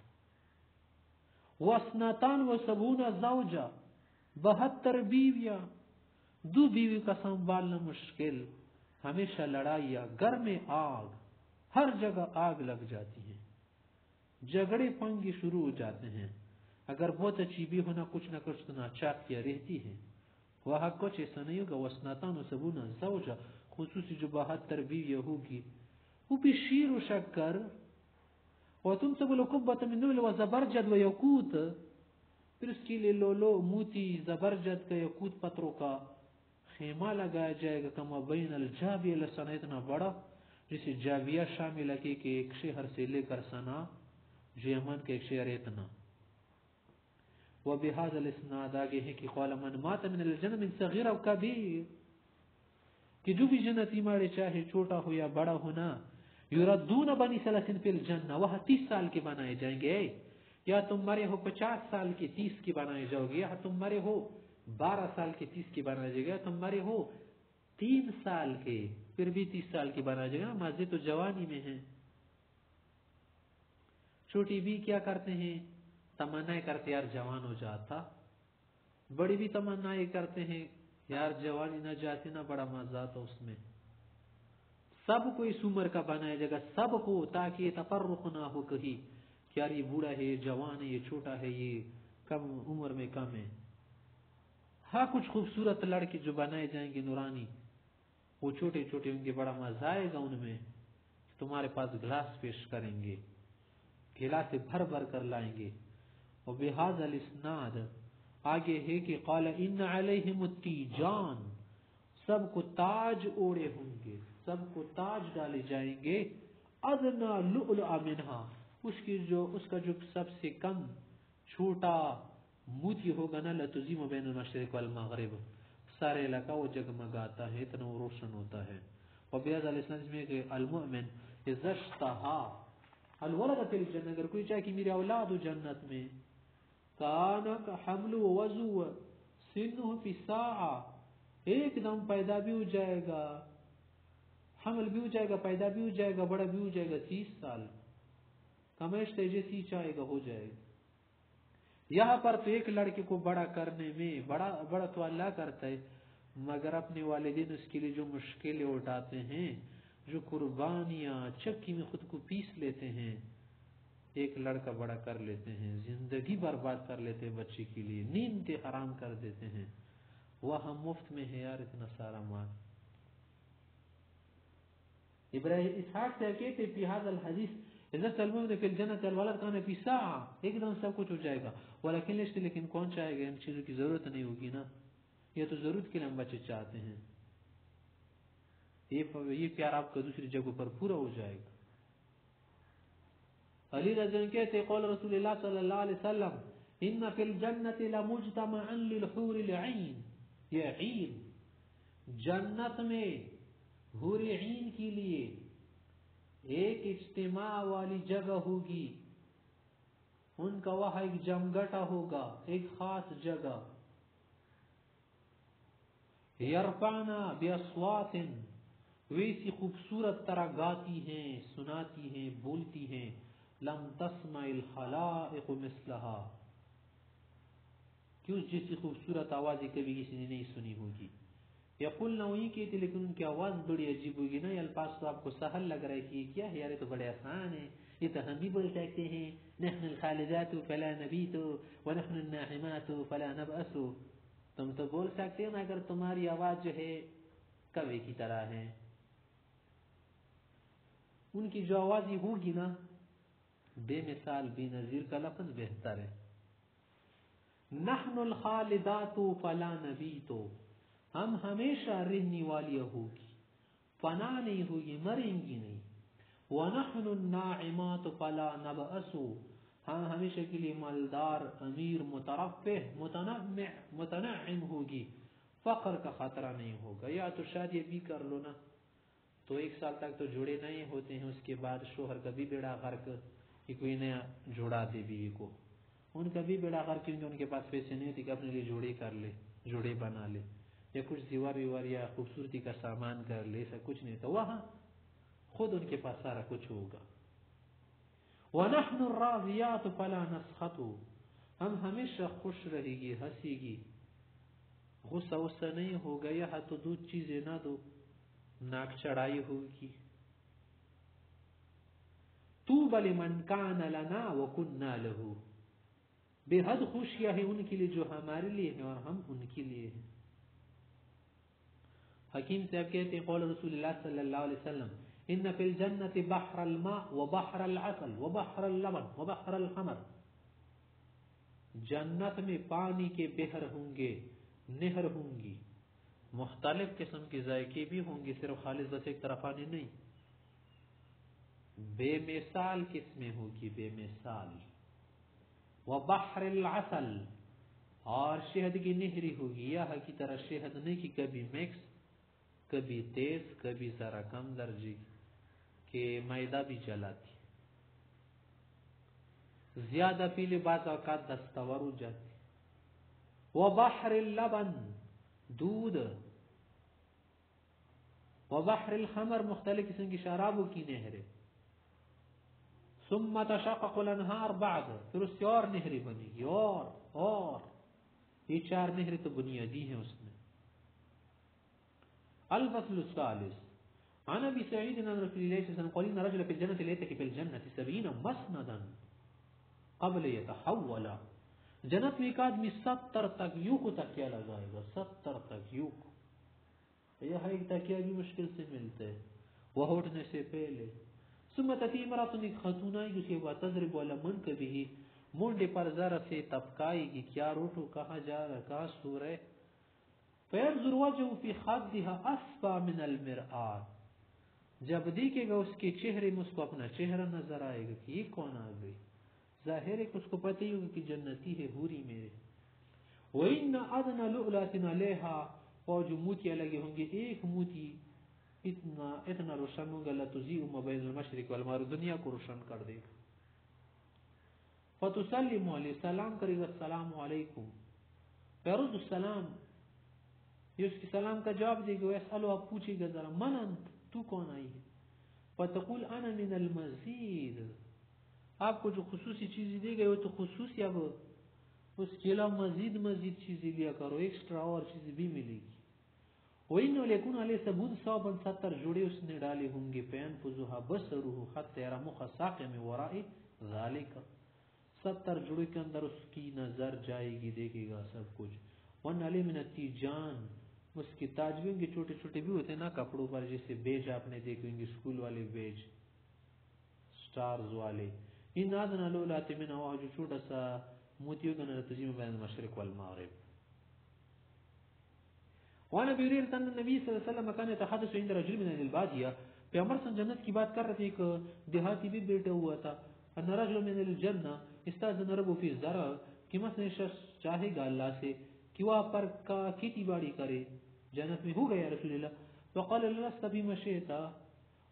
وَاسْنَتَانْ وَسَبُونَ زَوْجًا، 72 بیویاں، 2 بیوی کا سنبھالنا مشکل، ہمیشہ لڑائیاں، گھر میں آگ، ہر جگہ آگ لگ جاتی ہیں، جھگڑے پنگے شروع ہو جاتے ہیں. اگر بہت اچھی بھی ہونا کچھ نہ کچھ تو ناچاکیاں رہتی ہیں. وہاں کچھ ایسا نہیں ہوگا. وَاسْنَتَانْ وَسَبُونَ زَوْجًا، خصوصی جو 72 بیویاں ہوگی وہ بھی شیر و شکر. وَتُنْصَبُ لَكُبَّةً مِّن لُؤْلُؤٍ وَزَبَرْجَدٍ وَيَاقُوتٍ، پھر اس کے لیے لولو، موتی، زبرجد کا، یاقوت پتھروں کا خیمہ لگایا جائے گا. کما بین الجابیہ لسنا، اتنا بڑا جسے جابیہ شامل ہے کہ ایک شہر سے لے کر سنا جو یمن کا ایک شہر اتنا. وبهذا الاسناد آگے ہے کہ قال من مات من الجنہ من صغیر او کبیر، کہ جو بھی جنتی مارے چاہے چھوٹا ہو یا بڑا ہونا، یردون بنی ثلاثین فی الجنہ، وہاں 30 سال کے بنائے جائیں گے. یا تم مرے ہو 50 سال کے 30 کے بنائے جاؤ گے، یا تم مرے ہو 12 سال کے 30 کے بنائے جائے گا، تم مرے ہو 3 سال کے پھر بھی 30 سال کے بنائے جائے گا. مزے تو جوانی میں ہیں. چھوٹی بھی کیا کرتے ہیں، تمنا کرتے یار جوان ہو جاتا. بڑی بھی تمنا کرتے ہیں یار جوانی نہ جاتی، نہ بڑا مزہ آتا اس میں. سب کو اس عمر کا بنایا جائے گا، سب کو، تاکہ یہ تفرق نہ ہو کہیں کہ یار یہ بوڑھا ہے، یہ جوان ہے، یہ چھوٹا ہے، یہ کم عمر میں کم ہے. ہاں کچھ خوبصورت لڑکے جو بنائے جائیں گے نورانی، وہ چھوٹے چھوٹے ہوں گے، بڑا مزہ آئے گا ان میں. تمہارے پاس گلاس پیش کریں گے، گلاس سے بھر بھر کر لائیں گے. وبهذا الاسناد آگے ہے کہ قال ان علیہم التیجان، سب کو تاج اوڑے ہوں گے، سب کو تاج ڈالے جائیں گے. ادنا لؤلؤ منہا، اس کا جو سب سے کم چھوٹا موتی ہوگا نا، لتزیم بین المشرق والمغرب، سارے علاقہ وہ جگمگاتا ہے، اتنا وہ روشن ہوتا ہے. وبهذا الاسناد میں کہ المؤمن اذا اشتهى الولد فی الجنہ، اگر کوئی چاہے کہ میرے اولاد ہو جنت میں، کانک حمل و وضو سنہ فی ساعہ، ایک دم پیدا بھی ہو جائے گا، حمل بھی ہو جائے گا، پیدا بھی ہو جائے گا، بڑا بھی ہو جائے گا. 30 سال کمائش جیسی چاہے گا ہو جائے گا. یہاں پر تو ایک لڑکے کو بڑا کرنے میں بڑا تو اللہ کرتا ہے، مگر اپنے والدین اس کے لیے جو مشکلیں اٹھاتے ہیں، جو قربانیاں چکی میں خود کو پیس لیتے ہیں. ایک لڑکا بڑا کر لیتے ہیں، زندگی برباد کر لیتے ہیں بچے کے لیے، نیند حرام کر دیتے ہیں. وہاں مفت میں ہے یار اتنا سارا مال. ابراہیم اسحاق سے کہتے فی هذا الحدیث اذا المؤمن فی الجنہ الولد کان فی ساعہ، ایک دم سب کچھ ہو جائے گا. لیکن کون چاہے گا، ان چیزوں کی ضرورت نہیں ہوگی نا، یہ تو ضرورت کے لیے ہم بچے چاہتے ہیں. یہ پیار آپ کا دوسری جگہوں پر پورا ہو جائے گا. علی رضی اللہ عنہ کہتے قول رسول اللہ صلی اللہ علیہ وسلم ان فی الجنۃ لمجتمعا للحور العین، یہ عین جنت میں حور عین کے لیے ایک اجتماع والی جگہ ہوگی. ان کا وہاں ایک جمگٹا ہوگا، ایک خاص جگہ. یرفعنا باصوات، ویسی خوبصورت طرح گاتی ہیں، سناتی ہیں، بولتی ہیں. لم تسمع الخلائق مثلها، کہ اس جیسی خوبصورت آوازیں کبھی کسی نے نہیں سنی ہوگی. یقولنا، وہی کہتے لیکن ان کی آواز بڑی عجیب ہوگی نا. یہ الفاظ تو آپ کو سہل لگ رہا ہے کہ یہ کیا ہے یار، یہ تو بڑے آسان ہے، یہ تو ہم بھی بول سکتے ہیں. نحن الخالدات فلا نبیت ونحن الناعمات فلا نبأس. تم تو بول سکتے ہو مگر تمہاری آواز جو ہے کوے کی طرح ہے. ان کی جو آواز ہوگی نا، بے مثال بے نظیر کا لفظ بہتر ہے. نحن الخالدات فلا نبیت، ہم ہمیشہ رہنے والی ہوگی، فنا نہیں ہوگی، مریں گی نہیں. ونحن الناعمات فلا نبأس، ہم ہمیشہ کے لیے مالدار، امیر، مترفع، متنعم ہوگی، فقر کا خطرہ نہیں ہوگا. یا تو شادی بھی کر لو نا، تو 1 سال تک تو جوڑے نہیں ہوتے ہیں، اس کے بعد شوہر کا بھی بیڑا غرق، کہ کوئی نیا جوڑا دے بیوی کو. ان کا بھی بیڑا غرق کیونکہ ان کے پاس پیسے نہیں ہوتے کہ اپنے لیے جوڑے کر لے، جوڑے بنا لے، یا کچھ دیوار ویوار یا خوبصورتی کا سامان کر لے. ایسا کچھ نہیں. تو وہاں خود ان کے پاس سارا کچھ ہوگا. وَنَحْنُ الرَّاضِيَاتُ فَلَا نَسْخَطُ، ہم ہمیشہ خوش رہے گی، ہنسی گی، غصہ غصہ نہیں ہوگا. یہاں تو دودھ چیزیں نہ دو، ناک چڑھائی ہوگی. طُوبَى لِمَنْ كَانَ لَنَا وَكُنَّا لَهُ، بے حد خوشیاں ہیں ان کے لیے جو ہمارے لیے ہیں اور ہم ان کے لیے ہیں. حکیم صاحب کہتے ہیں قول رسول اللہ صلی اللہ علیہ وسلم، ان فی الجنت بحر الماء وبحر العسل وبحر اللبن وبحر الخمر، جنت میں پانی کے بحر ہوں گے، نہر ہوں گی، مختلف قسم کے ذائقے بھی ہوں گے، صرف خالص بس ایک طرح پانی نہیں. بے مثال قسمیں ہوگی، بے مثال. وبحر العسل، اور شہد کی نہری ہوگی. یہاں کی طرح شہد نہیں کہ کبھی مکس، کبھی تیز، کبھی ذرا کم درجے کہ میدہ بھی جلاتی، زیادہ پیلے بعض اوقات دستور ہو جاتی. وبحر اللبن، دودھ. وبحر الخمر، مختلف قسم کی شرابوں کی نہریں. ثم تشقق الانہار بعد، پھر اس سے اور نہریں بنے گی، اور یہ 4 نہریں تو بنیادی ہیں اس میں. الفصل الثالث عن ابي سعيد عن رسول الله صلى الله عليه وسلم قال ان رجلا في الجنه ليتكي في الجنه 70 مسندا قبل يتحول. جنت میں ایک آدمی 70 تکیوں کو تکیہ لگائے گا، 70 تکیوں کو. یہ ایک تکیہ بھی مشکل سے ملتا ہے وہ اٹھنے سے پہلے. ثم تأتي امرأة، ایک خاتون آئے گی، اس کے بعد تضرب على منكبه، مونڈے پر ذرا سے تپکائے گی، کیا روٹو، کہاں جا رہا، کہاں سو رہے. فينظر وجهه في خدها أصفى من المرآة، جب دیکھے گا اس کے چہرے میں، اس کو اپنا چہرہ نظر آئے گا کہ یہ کون آ گئی. ظاہر ہے کہ اس کو پتہ ہی ہوگا کہ جنتی ہے، حوری میرے. وَإِنَّ أَدْنَى لُؤْلَةٍ عَلَيْهَا، اور جو موتیاں لگے ہوں گے، ایک موتی اتنا روشن ہوگا، لَتُضِيءُ مَا بَيْنَ الْمَشْرِقِ وَالْمَغْرِبِ، دنیا کو روشن کر دے گا. فَتُسَلِّمُ عَلَيْهِ، سلام کرے گا، السلام علیکم. فَيَرُدُّ السلام، یہ اس کے سلام کا جواب دے گا. وَيَسْأَلُ، آپ پوچھے گا ذرا، مَنْ أَنْتَ، تو کون آئی ہے. فَتَقُولُ أَنَا مِنَ الْمَزِيدِ، آپ کو جو خصوصی چیزیں دی گئی وہ تو خصوصی، اب اس کے علاوہ مزید چیزیں لیا کرو، ایکسٹرا اور چیزیں بھی ملے گی. وَإِنَّهُ لَيَكُونُ عَلَيْهِ سَبْعُونَ ثَوْبًا، 70 جوڑے اس نے ڈالے ہوں گے. فَيَنْفُذُهَا بَصَرُهُ حَتَّى يَرَى مُخَ سَاقٍ مِّن وَرَاءِ ذَلِكَ، 70 جوڑے کے اندر اس کی نظر جائے گی، دیکھے گا سب کچھ. وَأَنَّ عَلَيْهِ مِنَ التِّيجَانِ، اس کے تاج بھی ہوں گے، چھوٹے چھوٹے بھی ہوتے ہیں نا کپڑوں پر، جیسے بیج آپ نے دیکھیں گے، اسکول والے بیج، سٹارز والے. ان ادنى لؤلؤة منها، وہ جو چھوٹا سا موتی ہوگا نا، تزیم بین المشرق والمغرب. وعن ابي هريره ان النبي صلى الله عليه وسلم كان يتحدث عند رجل من اهل الباديه، پیغمبر صلی جنت کی بات کر رہے تھے، ایک دیہاتی بھی بیٹھا ہوا تھا. ان رجل من الجنه استاذن ربه في الزرع، کہ مثلا شخص چاہے گا اللہ سے کہ وہ پر کا کھیتی باڑی کرے. جنت میں ہو گیا رسول اللہ. فقال لست بما شئت،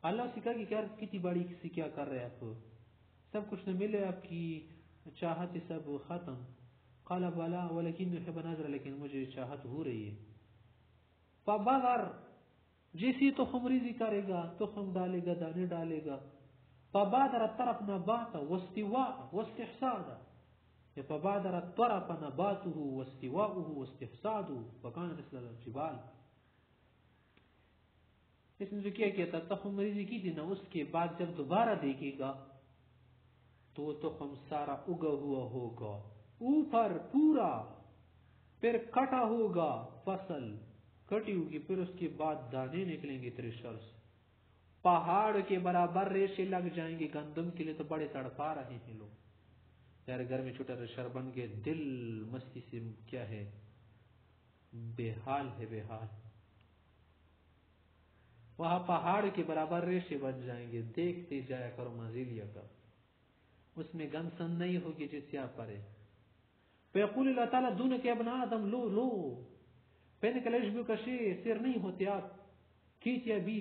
اللہ سے کہا کہ کیا کھیتی باڑی سے کیا کر رہے آپ، سب کچھ نہ ملے آپ کی چاہت سب ختم. قال بلا ولكن يحب نظر، لیکن مجھے چاہت ہو رہی ہے. فبذر، جیسی تخم ریزی کرے گا، تخم ڈالے گا، دانے ڈالے گا. فبادر الطرف نباتا واستواء واستحصادا، فبادر الطرف نباته واستواءه واستحصاده وكان مثل الجبال. اس نے جو کیا تھا، تخم ریزی کی تھی نا، اس کے بعد جب دوبارہ دیکھے گا تو وہ تخم سارا اگا ہوا ہوگا اوپر پورا، پھر کٹا ہوگا، فصل کٹی ہوگی، پھر اس کے بعد دانے نکلیں گے تریشر سے، پہاڑ کے برابر ریشے لگ جائیں گے. گندم کے لیے تو بڑے تڑپا رہے ہیں لوگ، یار گھر میں چھوٹا ریشر بن کے دل مستی سے کیا ہے، بے حال ہے، بے حال. وہاں پہاڑ کے برابر ریشے بن جائیں گے، دیکھتے جایا کرو مزیلیا کا، اس میں گند سن نہیں ہوگی جس سے آپ پڑے. فیقول اللہ تعالیٰ دون کے ابن آدم لو لو پہنے کلیش بھی کشی سیر نہیں ہوتے آپ، کھیچیا بھی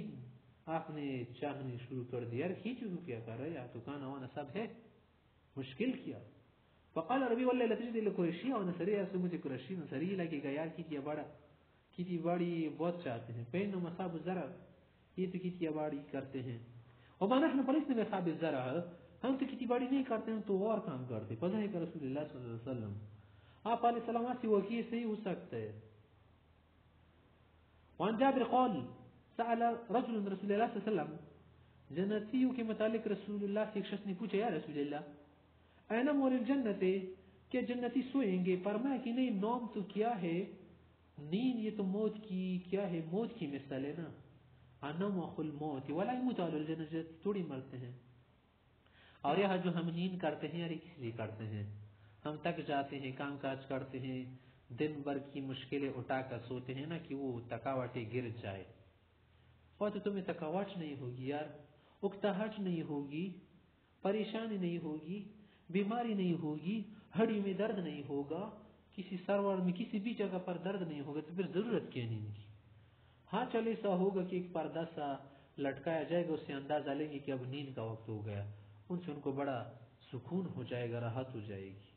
آپ نے چاہنی شروع کر دیا. یار کھیچو کیا کر رہے، یا تو کانا وانا سب ہے، مشکل کیا. فقال ربی واللہ لتجد اللہ قریشی اور نصری، ایسے مجھے قریشی نصری لگے گا. یار کھیچیا بڑا، کھیچی باڑی بہت چاہتے ہیں. پہنو مصاب الزرع، یہ تو کھیچیا باڑی کرتے ہیں. وما نحن فلسنا بأصحاب الزرع، ہم تو کھیچی باڑی نہیں کرتے ہیں، تو اور کام کرتے. فضحک رسول اللہ صلی اللہ علیہ وسلم، آپ علیہ السلام سے واقعی صحیح ہو سکتا ہے. وعن جابر قال سأل رجل رسول اللہ صلی اللہ علیہ وسلم، جنتیوں کے متعلق رسول اللہ سے ایک شخص نے پوچھا، یا رسول اللہ این مور الجنت، کیا جنتی سوئیں گے؟ فرمایا کہ نہیں، نوم تو کیا ہے، نیند یہ تو موت کی کیا ہے، موت کی مثال ہے نا. انم اخو الموت ولا يموت اهل الجنة، تھوڑی مرتے ہیں. اور یہاں جو ہم نیند کرتے ہیں، یار کس لیے کرتے ہیں؟ ہم تک جاتے ہیں، کام کاج کرتے ہیں، دن بھر کی مشکلیں اٹھا کر سوتے ہیں نا کہ وہ تھکاوٹیں گر جائے. اور تو تمہیں تھکاوٹ نہیں ہوگی یار، اکتاہٹ نہیں ہوگی، پریشانی نہیں ہوگی، بیماری نہیں ہوگی، ہڈی میں درد نہیں ہوگا، کسی سرور میں کسی بھی جگہ پر درد نہیں ہوگا، تو پھر ضرورت کیا نیند کی؟ ہاں چلے سا ہوگا کہ ایک پردہ سا لٹکایا جائے گا، اس سے اندازہ لیں گے کہ اب نیند کا وقت ہو گیا، ان سے ان کو بڑا سکون ہو جائے گا، راحت ہو جائے گی.